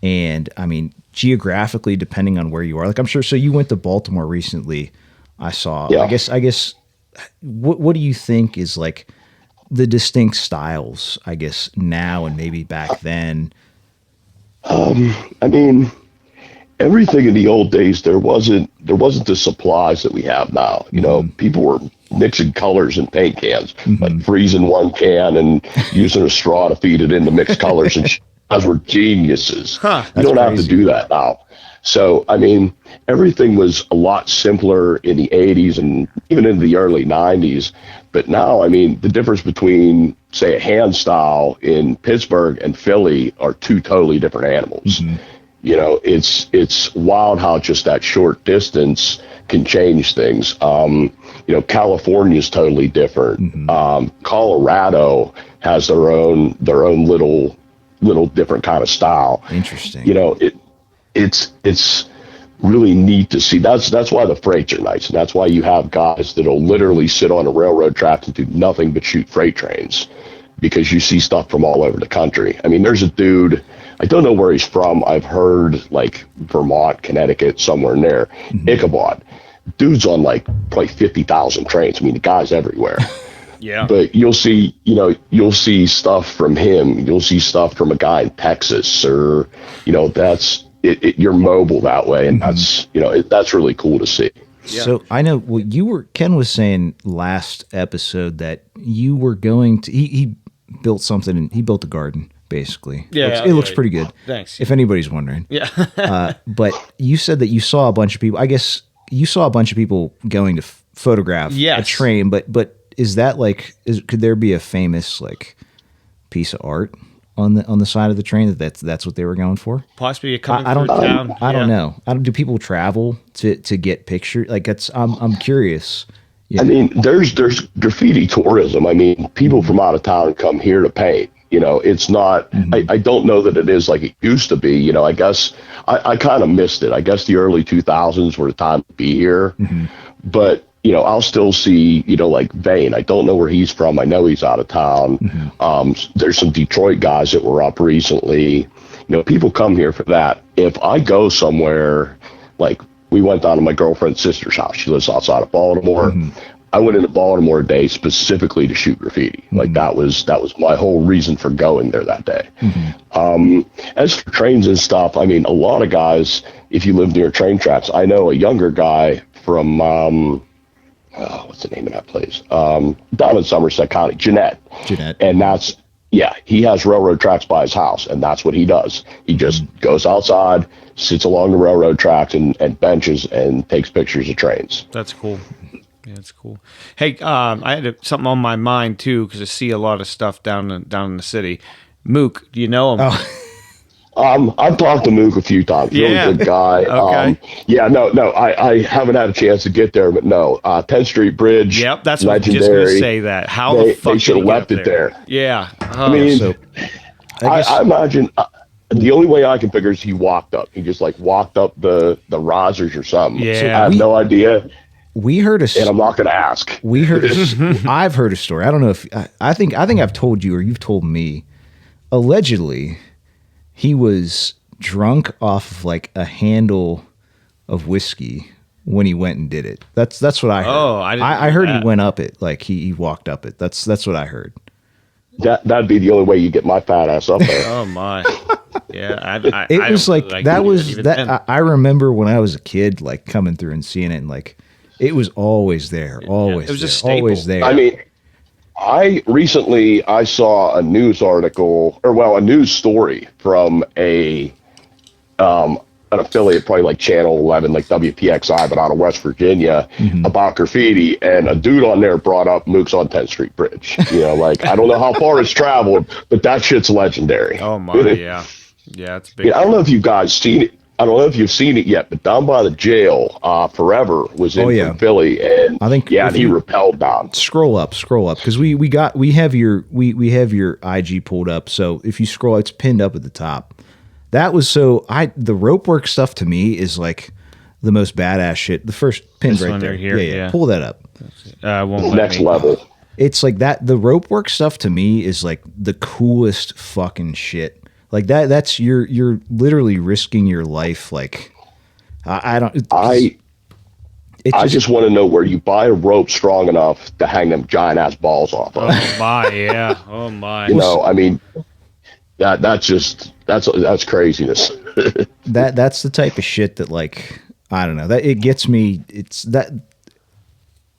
and I mean geographically depending on where you are. Like I'm sure. So you went to Baltimore recently. I saw. Yeah. I guess. What do you think is like the distinct styles? I guess now and maybe back then. I mean, everything in the old days there wasn't the supplies that we have now. You know, people were mixing colors in paint cans, like freezing one can and using a straw to feed it into mixed colors, and guys were geniuses. You don't have to do that now. So, I mean, everything was a lot simpler in the 80s and even in the early 90s. But now, I mean, the difference between, say, a hand style in Pittsburgh and Philly are two totally different animals. You know, it's wild how just that short distance can change things. You know, California is totally different. Colorado has their own little different kind of style. Interesting. You know, it's really neat to see. That's why the freights are nice, and that's why you have guys that'll literally sit on a railroad track and do nothing but shoot freight trains, because you see stuff from all over the country. I mean, there's a dude, I don't know where he's from. I've heard like Vermont, Connecticut, somewhere in there, Ichabod. Dude's on like probably 50,000 trains. I mean, the guy's everywhere. Yeah. But you'll see stuff from him. You'll see stuff from a guy in Texas, or, you know, that's it. You're mobile that way, and that's, you know, that's really cool to see. Yeah. So I know what Ken was saying last episode that you were going to. He built something, and he built a garden basically. Yeah, it looks pretty good. Thanks. If anybody's wondering. Yeah. But you said that you saw a bunch of people. I guess you saw a bunch of people going to photograph a train. But is that like? Could there be a famous like piece of art on the side of the train that's what they were going for? Possibly coming I don't through town. I don't know. Do people travel to get pictures? Like I'm curious. Yeah. I mean, there's graffiti tourism. I mean, people from out of town come here to paint. You know, it's not, I don't know that it is like it used to be. You know, I guess I kind of missed it. I guess the early 2000s were the time to be here. But, you know, I'll still see, you know, like Vane. I don't know where he's from. I know he's out of town. There's some Detroit guys that were up recently. You know, people come here for that. If I go somewhere, like we went down to my girlfriend's sister's house. She lives outside of Baltimore. I went into Baltimore today specifically to shoot graffiti. Like that was my whole reason for going there that day. As for trains and stuff, I mean, a lot of guys, if you live near train tracks, I know a younger guy from, what's the name of that place? Down in Somerset County, Jeanette. And that's, yeah, he has railroad tracks by his house, and that's what he does. He just goes outside, sits along the railroad tracks and benches and takes pictures of trains. That's cool. Yeah, that's cool. Hey, I had something on my mind too, because I see a lot of stuff down in the city. Mook, do you know him? I've talked to Mook a few times. Yeah. Really good guy. Okay. I haven't had a chance to get there, but no. 10th Street Bridge. Yep, that's what I was legendary. just going to say that. How the fuck they should have did he left get it there. Yeah. I mean, So, I imagine The only way I can figure is he walked up. He just like walked up the risers or something. Yeah. So I have no idea, We heard a and I'm not going to ask. we heard I've heard a story. I don't know if I think I've told you or you've told me. Allegedly, he was drunk off of like a handle of whiskey when he went and did it. That's what I heard. Oh, I didn't I know heard that. he went up it, like he walked up it. That's what I heard. That'd be the only way you get my fat ass up there. Oh my. Yeah. It I was don't like really that it was even that then. I remember when I was a kid, like coming through and seeing it, and like it was always there, always it was a there, staple. always there. I mean, I recently saw a news article, or well, a news story from an affiliate, probably like Channel 11, like WPXI, but out of West Virginia, about graffiti, and a dude on there brought up Mook's on 10th Street Bridge. You know, like I don't know how far it's traveled, but that shit's legendary. Oh my, yeah. Yeah, it's big. Yeah, I don't know if you guys seen it. I don't know if you've seen it yet, but down by the jail, Forever was in from Philly, and I think yeah, if and he you- rappelled down. Scroll up because we have your IG pulled up. So if you scroll, it's pinned up at the top. That was the rope work stuff to me is like the most badass shit. The first pin This right one there. right here, yeah. Pull that up. Won't let Next me. level. It's like that. The rope work stuff to me is like the coolest fucking shit. Like that's you're literally risking your life. Like I don't. I It's just want to know where you buy a rope strong enough to hang them giant ass balls off of. Oh my, yeah. Oh my. You know, I mean, that's craziness. that's the type of shit that like I don't know that it gets me.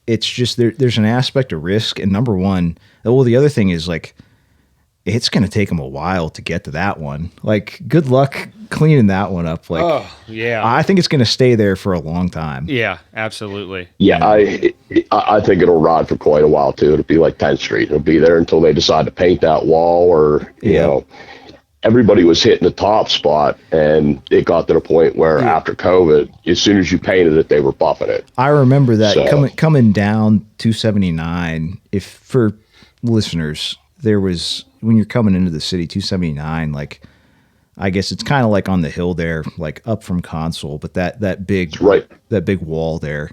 It's just there's an aspect of risk, and number one, well, the other thing is like it's going to take them a while to get to that one. Like, good luck cleaning that one up. Like, Oh, yeah. I think it's going to stay there for a long time. Yeah, absolutely. Yeah, I think it'll ride for quite a while too. It'll be like 10th Street. It'll be there until they decide to paint that wall, or you know, everybody was hitting the top spot, and it got to the point where after COVID, as soon as you painted it, they were buffing it. I remember that So- coming down 279. If for listeners, there was when you're coming into the city 279, like I guess it's kind of like on the hill there, like up from Console, but that big Right. that big wall there.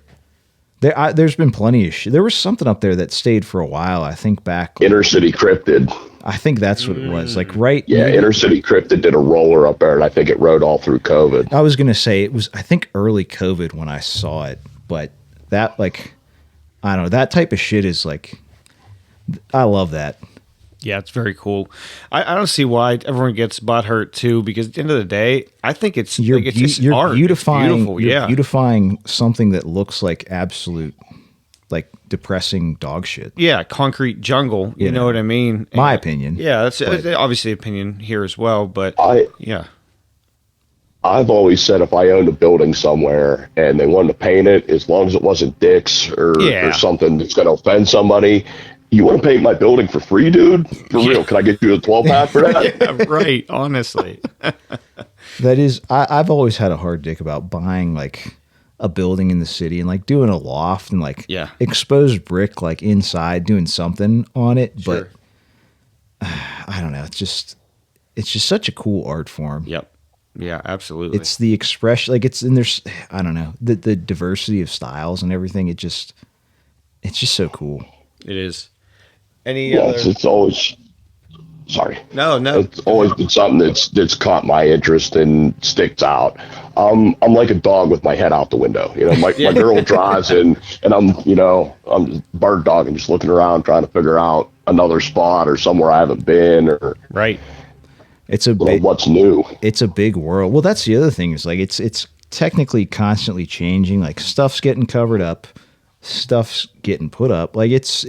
There's been plenty of shit. There was something up there that stayed for a while. I think back. Inner City Cryptid. I think that's what it was. Like right. Yeah, maybe- Inner City Cryptid did a roller up there, and I think it rode all through COVID. I was gonna say it was. I think early COVID when I saw it, but that like I don't know, that type of shit is like I love that. Yeah, it's very cool. I don't see why everyone gets butthurt too, because at the end of the day, I think it's You're, like, it's just you're art. beautifying. It's beautiful, You're yeah. beautifying something that looks like absolute, like depressing dog shit. Yeah, concrete jungle. You know what I mean? My And- opinion. Yeah, that's But- obviously opinion here as well, but yeah. I've always said if I owned a building somewhere and they wanted to paint it, as long as it wasn't dicks or something that's going to offend somebody, you want to paint my building for free, dude? For real? Can I get you a 12-pack for that? Yeah, right, honestly. That is, I've always had a hard dick about buying like a building in the city and like doing a loft and like exposed brick like inside, doing something on it. Sure. But I don't know. It's just such a cool art form. Yep. Yeah, absolutely. It's the expression, like it's in there's, I don't know, the diversity of styles and everything. It's just so cool. It is. Any Yeah, other? it's always. Sorry. No. It's always been something that's caught my interest and sticks out. I'm like a dog with my head out the window. You know, my girl drives and I'm bird dogging, just looking around, trying to figure out another spot or somewhere I haven't been or Right. It's a big, what's new. It's a big world. Well, that's the other thing is like it's technically constantly changing. Like stuff's getting covered up, stuff's getting put up. Like it's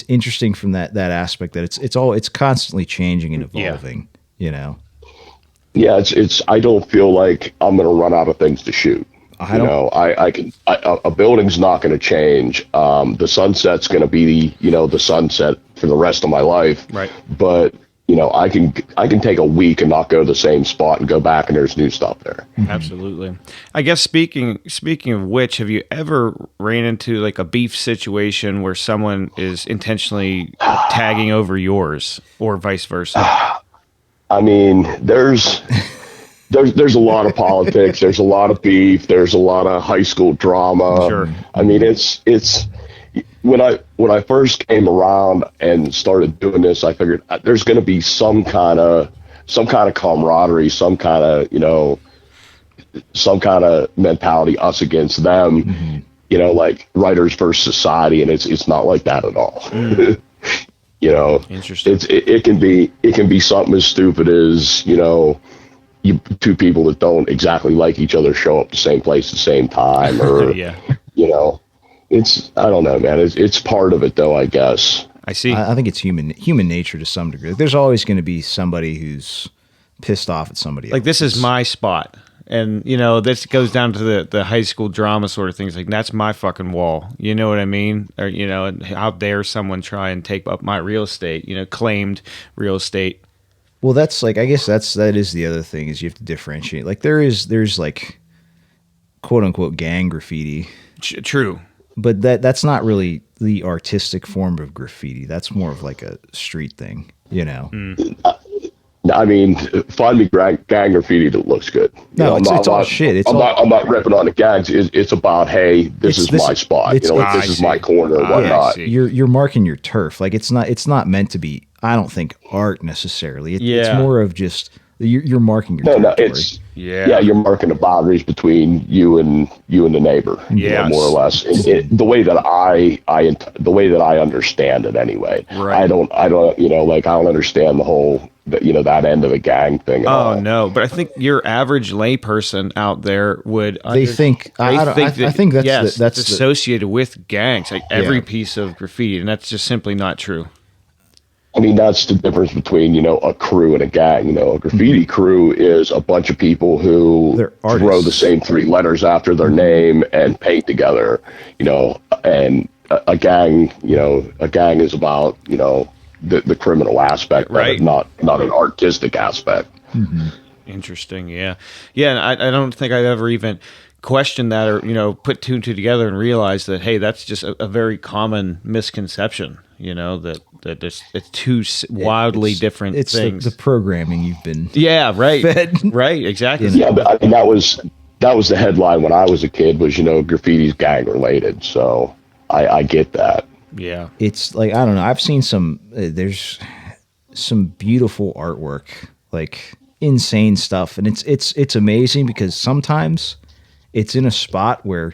interesting from that aspect that it's constantly changing and evolving. You know. Yeah, it's. I don't feel like I'm going to run out of things to shoot. A building's not going to change. The sunset's going to be the sunset for the rest of my life. Right. But I can take a week and not go to the same spot and go back and there's new stuff there. Absolutely. I guess speaking of which, have you ever ran into like a beef situation where someone is intentionally tagging over yours or vice versa? I mean, there's a lot of politics. There's a lot of beef. There's a lot of high school drama. Sure. I mean, it's when I first came around and started doing this, I figured there's going to be some kind of camaraderie, some kind of mentality, us against them. Mm-hmm. Like writers versus society, and it's not like that at all. Mm. Interesting. It can be something as stupid as two people that don't exactly like each other show up at the same place at the same time, or yeah. I don't know, man. It's part of it, though, I guess. I see. I think it's human nature to some degree. There's always going to be somebody who's pissed off at somebody like else. This is my spot, and this goes down to the high school drama sort of things. Like that's my fucking wall. You know what I mean? Or how dare someone try and take up my real estate? Claimed real estate. Well, that's like, I guess that is the other thing, is you have to differentiate. Like there's like quote unquote gang graffiti. True. But that's not really the artistic form of graffiti. That's more of like a street thing, I mean, find me gang graffiti that looks good. No, it's all shit. I'm not ripping on the gangs. It's about, hey, this is my spot. This is my corner, whatnot. You're marking your turf. Like it's not meant to be, I don't think, art necessarily. It's more of just you're marking your territory. You're marking the boundaries between you and the neighbor, more or less. The way that I understand it, anyway. Right. I don't understand the whole that end of the gang thing. No, but I think your average layperson out there would. I think that's associated with gangs, like every piece of graffiti, and that's just simply not true. I mean, that's the difference between, a crew and a gang. A graffiti crew is a bunch of people who throw the same three letters after their name and paint together, and a gang is about, the criminal aspect, right? Not an artistic aspect. Mm-hmm. Interesting. Yeah. And I don't think I've ever even questioned that or, put two and two together and realized that, hey, that's just a very common misconception, that it's two wildly different things. It's the programming you've been right. fed. Right, exactly. Yeah, but I mean, that was the headline when I was a kid was, graffiti's gang related. So I get that. Yeah. It's like, I don't know. I've seen there's some beautiful artwork, like insane stuff. And it's amazing because sometimes it's in a spot where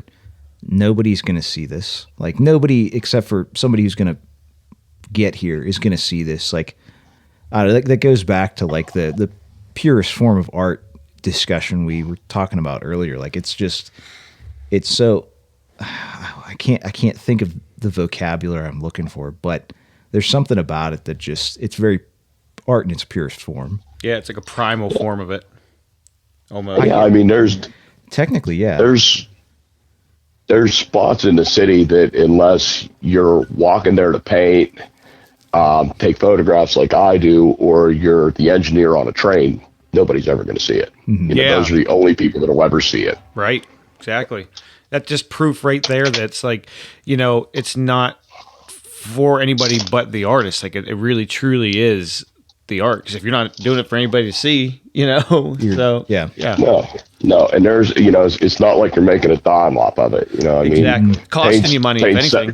nobody's going to see this. Like nobody except for somebody who's going to get here is going to see this. Like, that goes back to like the purest form of art discussion we were talking about earlier. Like it's so, I can't think of the vocabulary I'm looking for, but there's something about it that it's very art in its purest form. Yeah. It's like a primal form of it. Almost. Yeah. I mean, there's spots in the city that unless you're walking there to paint, take photographs like I do, or you're the engineer on a train, nobody's ever going to see it. Mm-hmm. Those are the only people that will ever see it. Right. Exactly. That's just proof right there that it's like, it's not for anybody but the artist. Like it really truly is the art. Because if you're not doing it for anybody to see, so yeah. No, and there's, it's not like you're making a dime off of it. Exactly. Costing you money, if anything.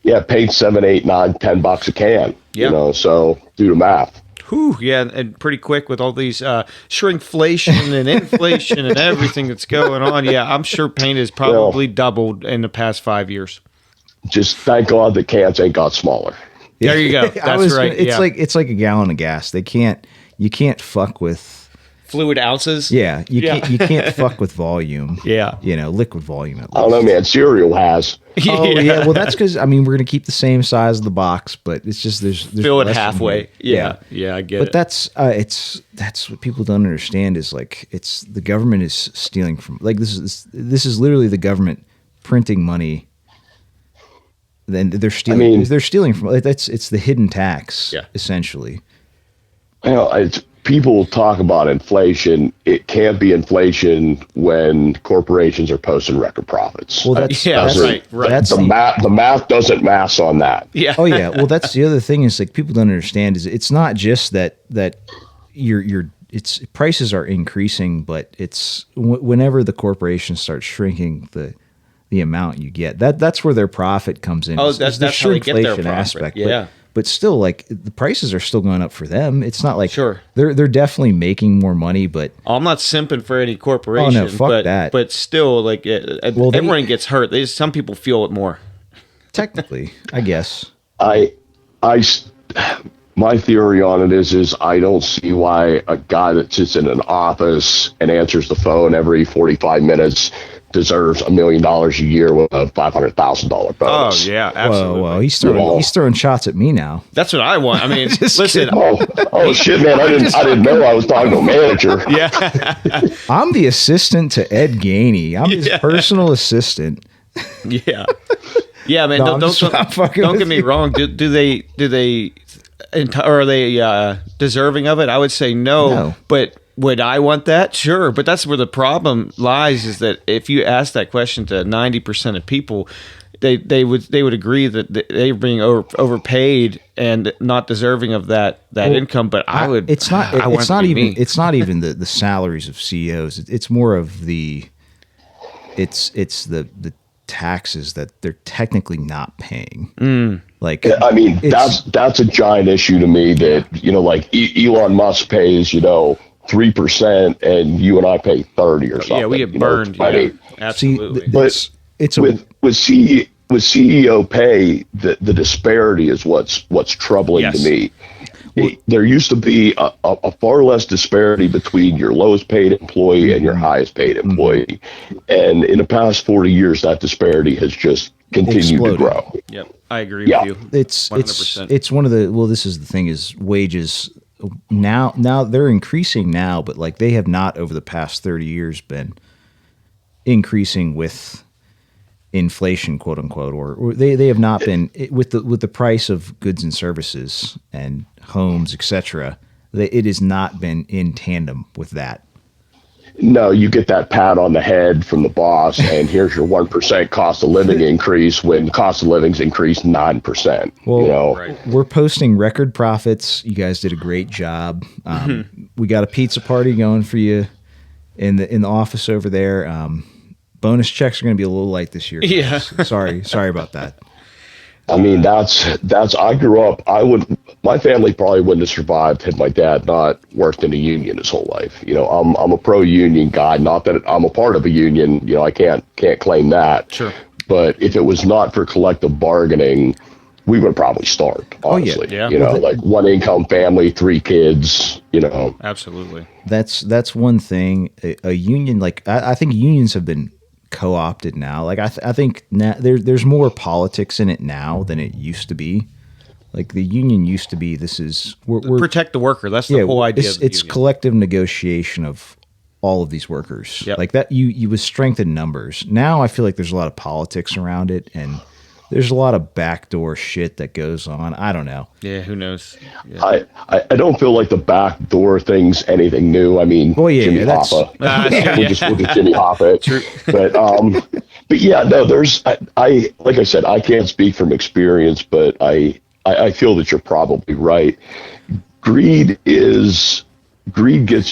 Paint $7, $8, $9, $10 a can. Yeah. So do the math. Whew, yeah, and pretty quick with all these shrinkflation and inflation and everything that's going on. Yeah, I'm sure paint has probably doubled in the past 5 years. Just thank God the cans ain't got smaller. There you go. That's right. It's like a gallon of gas. You can't fuck with fluid ounces. Yeah, you can't fuck with volume. Yeah, liquid volume. At least. I don't know, man. Cereal has. Oh yeah. Well, that's because we're gonna keep the same size of the box, but it's just there's fill it halfway. Yeah, I get it. But that's what people don't understand is like it's the government is stealing from like this is literally the government printing money. Then they're stealing. They're stealing from it's the hidden tax. Yeah. Essentially. You know, people talk about inflation. It can't be inflation when corporations are posting record profits. Well, that's yeah, that's, right. That's The math doesn't math on that. Yeah. Oh yeah. Well, that's the other thing is like people don't understand is it's not just that it's prices are increasing, but it's whenever the corporation starts shrinking the amount you get, that's where their profit comes in. Oh, It's that's the how they get their shrinkflation profit. aspect. Yeah. But still, like the prices are still going up for them. It's not like Sure. they're definitely making more money, but I'm not simping for any corporation. fuck that. But still, like, everyone gets hurt. Some people feel it more. technically, I guess. I, I, my theory on it is I don't see why a guy that sits in an office and answers the phone every 45 minutes deserves $1 million a year with a $500,000 Oh bonus. yeah, absolutely. Whoa, he's throwing shots at me now. That's what I want. I mean, Just listen. Oh shit, man! I didn't know I was talking to a manager. Yeah, I'm the assistant to Ed Gainey. I'm his personal assistant. yeah, yeah, man. No, I'm Don't get me wrong. Do they are they deserving of it? I would say no. But would I want that? Sure. But that's where the problem lies, is that if you ask that question to 90% of people, they would agree that they're being overpaid and not deserving of that income. But I would. It's not. It's not even. It's not even the salaries of CEOs. It's more of the. It's the taxes that they're technically not paying. Like, I mean, that's a giant issue to me. That like Elon Musk pays 3%, and you and I pay 30 or something. Yeah, we get burned. Yeah, absolutely. But it's with CEO pay, the disparity is what's troubling to me. There used to be a far less disparity between your lowest paid employee and your highest paid employee. And in the past 40 years, that disparity has just continued to grow. Yep, I agree with you. It's 100%. it's one of the, well, this is the thing, is wages now they're increasing now, but like they have not over the past 30 years been increasing with inflation, quote unquote, or they have not been with the price of goods and services and homes, etc. It has not been in tandem with that. No, you get that pat on the head from the boss, and here's your 1% cost of living increase when cost of living's increased 9%. Well, we're posting record profits. You guys did a great job. We got a pizza party going for you in the office over there. Bonus checks are going to be a little light this year. Yeah. Sorry about that. I mean, that's. I grew up. My family probably wouldn't have survived had my dad not worked in a union his whole life. I'm a pro-union guy. Not that I'm a part of a union. I can't claim that. Sure. But if it was not for collective bargaining, we would probably starve. Honestly, yeah. Like one income family, 3 kids. Absolutely. That's one thing. A union, like I think unions have been co-opted now. Like I think now there's more politics in it now than it used to be. Like the union used to be, we're protect the worker. That's the whole idea. It's collective negotiation of all of these workers. Yep. Like that, you would strengthen numbers. Now I feel like there's a lot of politics around it, and there's a lot of backdoor shit that goes on. I don't know. Yeah, who knows? Yeah. I don't feel like the backdoor thing's anything new. I mean, Jimmy Hoffa. We'll just Jimmy Hoffa. True. But yeah, no. There's I like I said, I can't speak from experience, but I feel that you're probably right. Greed gets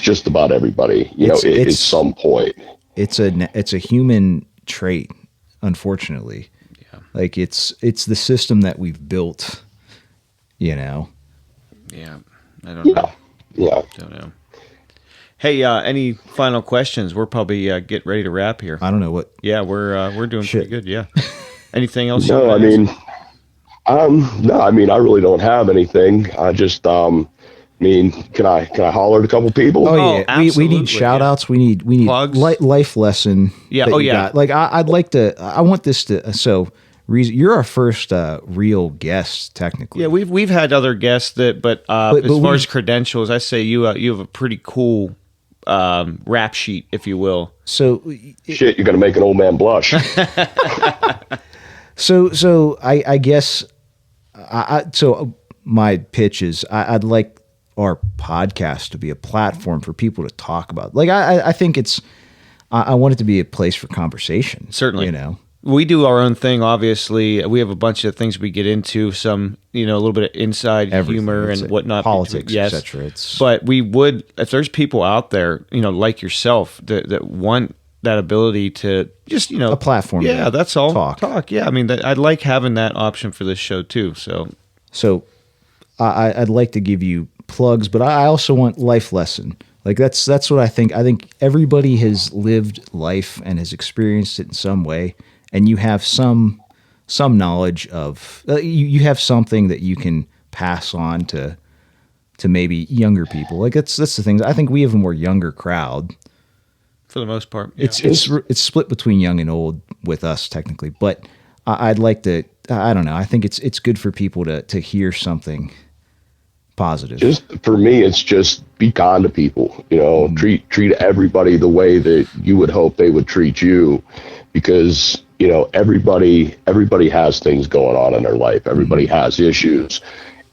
just about everybody. At some point. It's a human trait, unfortunately. Like it's the system that we've built, Yeah, I don't know. Yeah. Don't know. Hey, any final questions? We're probably get ready to wrap here. I don't know what. Yeah, we're doing pretty good. Yeah. Anything else? No, I mean, I really don't have anything. I just, can I holler at a couple people? Oh yeah, we need shout outs. We need plugs, life lesson. Yeah. Got. Like I'd like to. I want this to. So you're our first real guest, technically. Yeah, we've had other guests but as far as credentials, I say you have a pretty cool rap sheet, if you will. So shit, you're gonna make an old man blush. So I guess so my pitch is I'd like our podcast to be a platform for people to talk about. Like I think I want it to be a place for conversation. Certainly. You know. We do our own thing, obviously. We have a bunch of things we get into, some, a little bit of inside humor and whatnot. Politics, yes. etc. But we would, if there's people out there, like yourself, that want that ability to just, a platform. Yeah, that's all. Talk. Yeah, I mean, I'd like having that option for this show, too. So I'd like to give you plugs, but I also want life lesson. Like that's what I think. I think everybody has lived life and has experienced it in some way. And you have some knowledge of you have something that you can pass on to maybe younger people. Like that's the thing. I think we have a more younger crowd for the most part. Yeah. It's split between young and old with us technically, but I'd like to. I don't know. I think it's good for people to hear something positive. Just for me, it's just be kind to people. Treat everybody the way that you would hope they would treat you, because everybody has things going on in their life. Everybody has issues.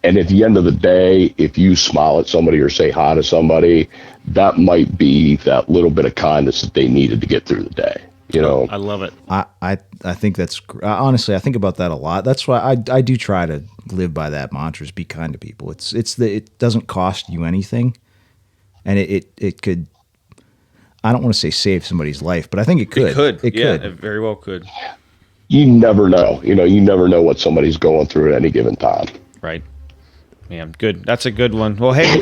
And at the end of the day, if you smile at somebody or say hi to somebody, that might be that little bit of kindness that they needed to get through the day. I love it. I think that's honestly, I think about that a lot. That's why I do try to live by that mantra: is be kind to people. It doesn't cost you anything, and it could. I don't want to say save somebody's life, but I think it could. It could. It very well could. You never know. You never know what somebody's going through at any given time. Right. Man, good. That's a good one. Well, hey,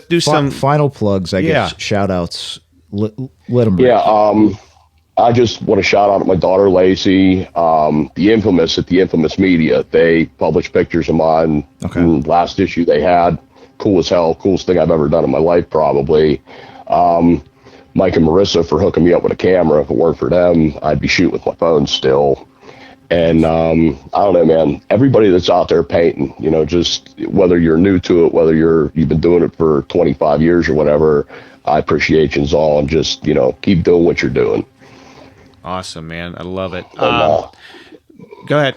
do some final plugs. I guess shout outs. Let them. Yeah. I just want to shout out my daughter Lacey, the Infamous Media. They published pictures of mine. Okay. In the last issue they had. Cool as hell. Coolest thing I've ever done in my life, probably. Mike and Marissa for hooking me up with a camera. If it weren't for them, I'd be shooting with my phone still. And I don't know, man. Everybody that's out there painting, just whether you're new to it, whether you've been doing it for 25 years or whatever, I appreciate you all, and just keep doing what you're doing. Awesome, man. I love it. Go ahead.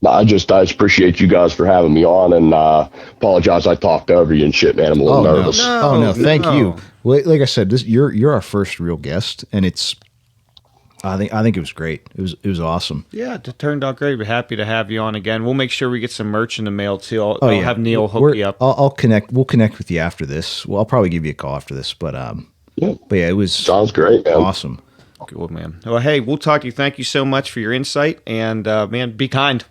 I just appreciate you guys for having me on, and apologize I talked over you and shit, man. I'm a little nervous. No. Thank you. Like I said, you're our first real guest, and I think it was great. It was awesome. Yeah, it turned out great. We're happy to have you on again. We'll make sure we get some merch in the mail too. I'll have Neil hook you up. I'll connect. We'll connect with you after this. Well, I'll probably give you a call after this, but yeah, it was sounds great, man. Awesome. Good, man. Well, hey, we'll talk to you. Thank you so much for your insight, and man, be kind.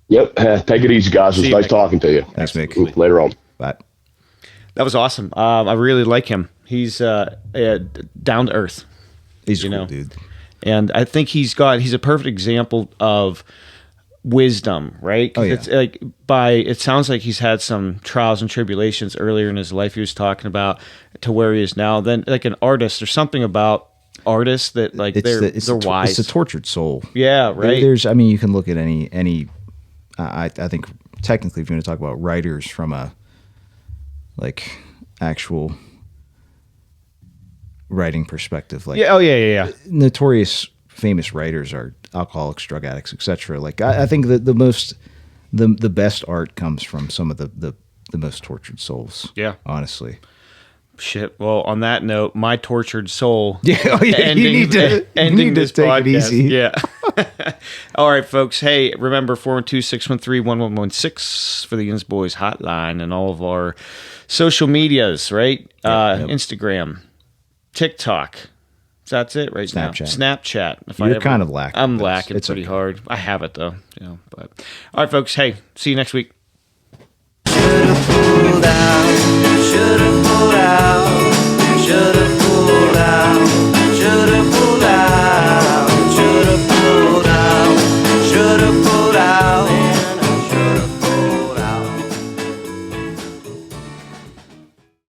Yep. Take it easy, guys. It was nice talking to you. Thanks, Mick. Later on. Bye. That was awesome. I really like him. He's down to earth. He's a cool dude. And I think he's a perfect example of wisdom, right? Oh, yeah. It's it sounds like he's had some trials and tribulations earlier in his life he was talking about to where he is now. Then like an artist, there's something about artists that like they're wise. It's a tortured soul. Yeah, right. You can look at any I think technically if you want to talk about writers from a like actual writing perspective, like yeah. Notorious famous writers are alcoholics, drug addicts, etc. Like I think that the best art comes from some of the most tortured souls. Yeah, honestly. Shit. Well, on that note, my tortured soul. Yeah, you need to this take podcast. it easy. Yeah. All right, folks. Hey, remember 412-613-1116 for the YINZBOYZ hotline and all of our social medias, right? Yep. Instagram, TikTok. That's it right now. Snapchat. You're kind of lacking. I'm lacking pretty hard. I have it though. But all right, folks. Hey, see you next week.